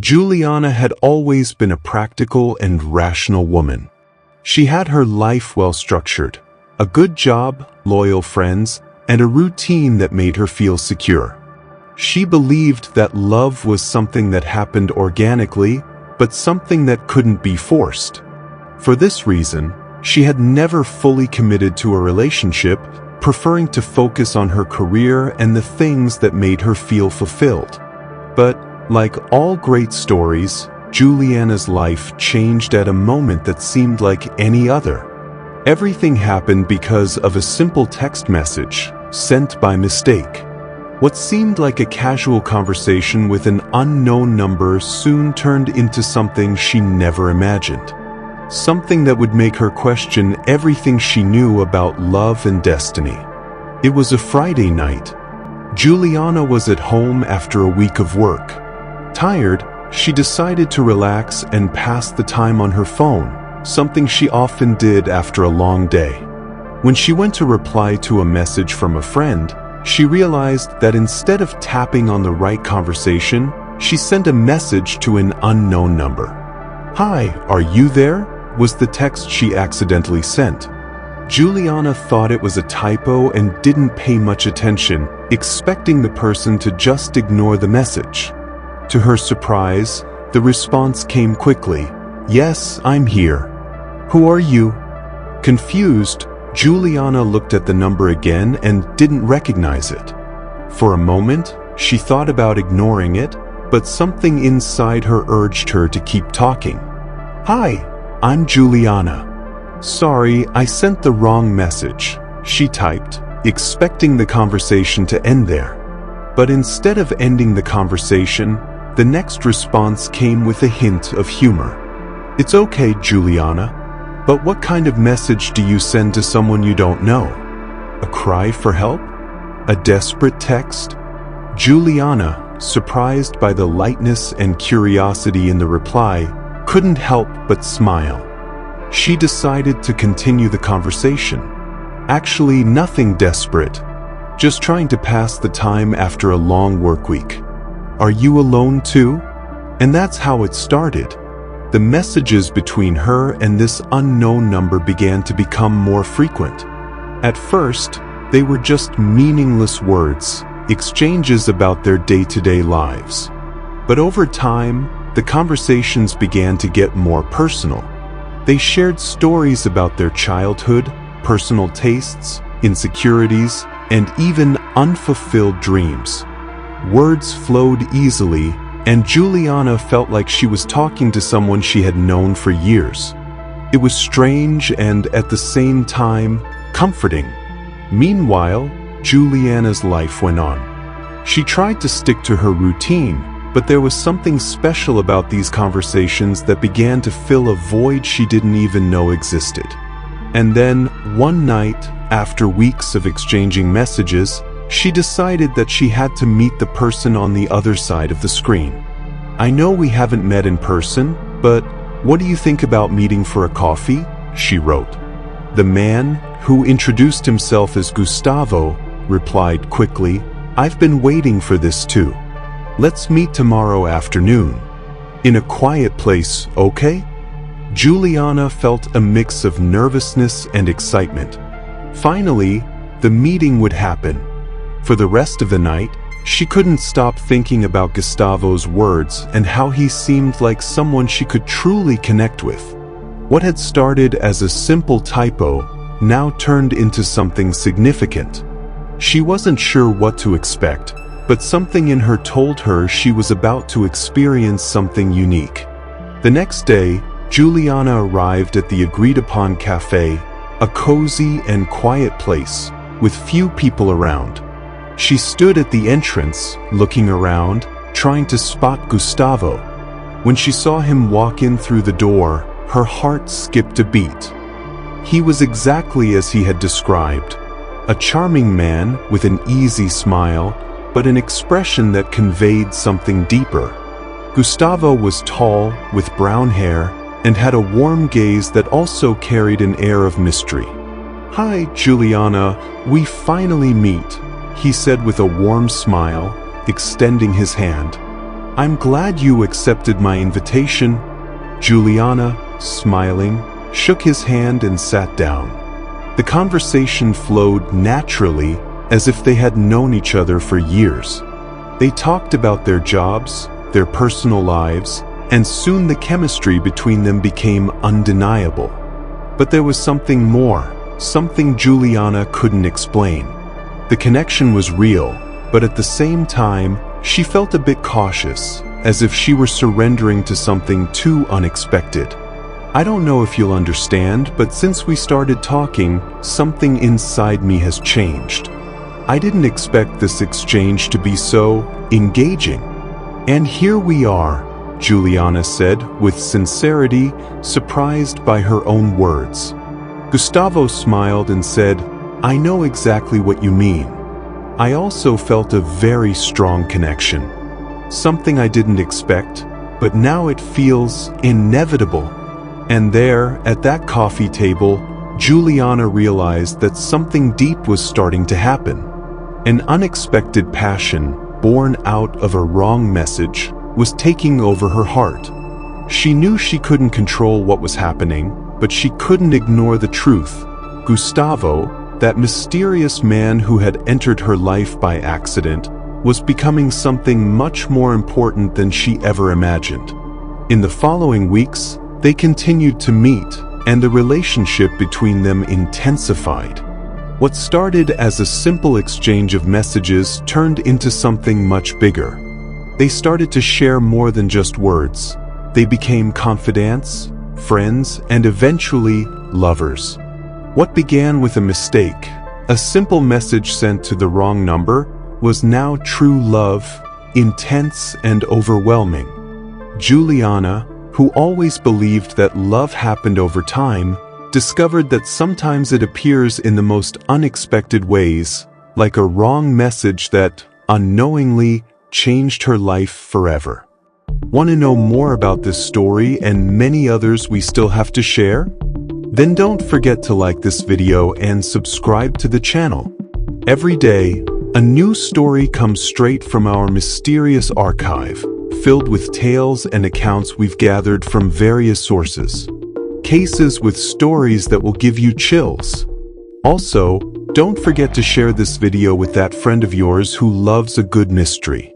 Juliana had always been a practical and rational woman. She had her life well structured, a good job, loyal friends, and a routine that made her feel secure. She believed that love was something that happened organically, but something that couldn't be forced. For this reason, she had never fully committed to a relationship, preferring to focus on her career and the things that made her feel fulfilled. But, like all great stories, Juliana's life changed at a moment that seemed like any other. Everything happened because of a simple text message, sent by mistake. What seemed like a casual conversation with an unknown number soon turned into something she never imagined. Something that would make her question everything she knew about love and destiny. It was a Friday night. Juliana was at home after a week of work. Tired, she decided to relax and pass the time on her phone, something she often did after a long day. When she went to reply to a message from a friend, she realized that instead of tapping on the right conversation, she sent a message to an unknown number. "Hi, are you there?" was the text she accidentally sent. Juliana thought it was a typo and didn't pay much attention, expecting the person to just ignore the message. To her surprise, the response came quickly. "Yes, I'm here." "Who are you?" Confused, Juliana looked at the number again and didn't recognize it. For a moment, she thought about ignoring it, but something inside her urged her to keep talking. "Hi, I'm Juliana. Sorry, I sent the wrong message," she typed, expecting the conversation to end there. But instead of ending the conversation, the next response came with a hint of humor. "It's okay, Juliana. But what kind of message do you send to someone you don't know? A cry for help? A desperate text?" Juliana, surprised by the lightness and curiosity in the reply, couldn't help but smile. She decided to continue the conversation. "Actually, nothing desperate. Just trying to pass the time after a long work week. Are you alone too?" And that's how it started. The messages between her and this unknown number began to become more frequent. At first, they were just meaningless words, exchanges about their day-to-day lives. But over time, the conversations began to get more personal. They shared stories about their childhood, personal tastes, insecurities, and even unfulfilled dreams. Words flowed easily, and Juliana felt like she was talking to someone she had known for years. It was strange and, at the same time, comforting. Meanwhile, Juliana's life went on. She tried to stick to her routine, but there was something special about these conversations that began to fill a void she didn't even know existed. And then, one night, after weeks of exchanging messages, she decided that she had to meet the person on the other side of the screen. "I know we haven't met in person, but what do you think about meeting for a coffee?" she wrote. The man, who introduced himself as Gustavo, replied quickly, "I've been waiting for this too. Let's meet tomorrow afternoon. In a quiet place, okay?" Juliana felt a mix of nervousness and excitement. Finally, the meeting would happen. For the rest of the night, she couldn't stop thinking about Gustavo's words and how he seemed like someone she could truly connect with. What had started as a simple typo now turned into something significant. She wasn't sure what to expect, but something in her told her she was about to experience something unique. The next day, Juliana arrived at the agreed-upon cafe, a cozy and quiet place, with few people around. She stood at the entrance, looking around, trying to spot Gustavo. When she saw him walk in through the door, her heart skipped a beat. He was exactly as he had described, a charming man with an easy smile, but an expression that conveyed something deeper. Gustavo was tall, with brown hair, and had a warm gaze that also carried an air of mystery. "Hi, Juliana, we finally meet," he said with a warm smile, extending his hand. "I'm glad you accepted my invitation." Juliana, smiling, shook his hand and sat down. The conversation flowed naturally, as if they had known each other for years. They talked about their jobs, their personal lives, and soon the chemistry between them became undeniable. But there was something more, something Juliana couldn't explain. The connection was real, but at the same time, she felt a bit cautious, as if she were surrendering to something too unexpected. "I don't know if you'll understand, but since we started talking, something inside me has changed. I didn't expect this exchange to be so engaging." "And here we are," Juliana said, with sincerity, surprised by her own words. Gustavo smiled and said, "I know exactly what you mean. I also felt a very strong connection. Something I didn't expect, but now it feels inevitable." And there, at that coffee table, Juliana realized that something deep was starting to happen. An unexpected passion, born out of a wrong message, was taking over her heart. She knew she couldn't control what was happening, but she couldn't ignore the truth. Gustavo, that mysterious man who had entered her life by accident, was becoming something much more important than she ever imagined. In the following weeks, they continued to meet, and the relationship between them intensified. What started as a simple exchange of messages turned into something much bigger. They started to share more than just words. They became confidants, friends, and eventually lovers. What began with a mistake, a simple message sent to the wrong number, was now true love, intense and overwhelming. Juliana, who always believed that love happened over time, discovered that sometimes it appears in the most unexpected ways, like a wrong message that, unknowingly, changed her life forever. Want to know more about this story and many others we still have to share? Then don't forget to like this video and subscribe to the channel. Every day, a new story comes straight from our mysterious archive, filled with tales and accounts we've gathered from various sources. Cases with stories that will give you chills. Also, don't forget to share this video with that friend of yours who loves a good mystery.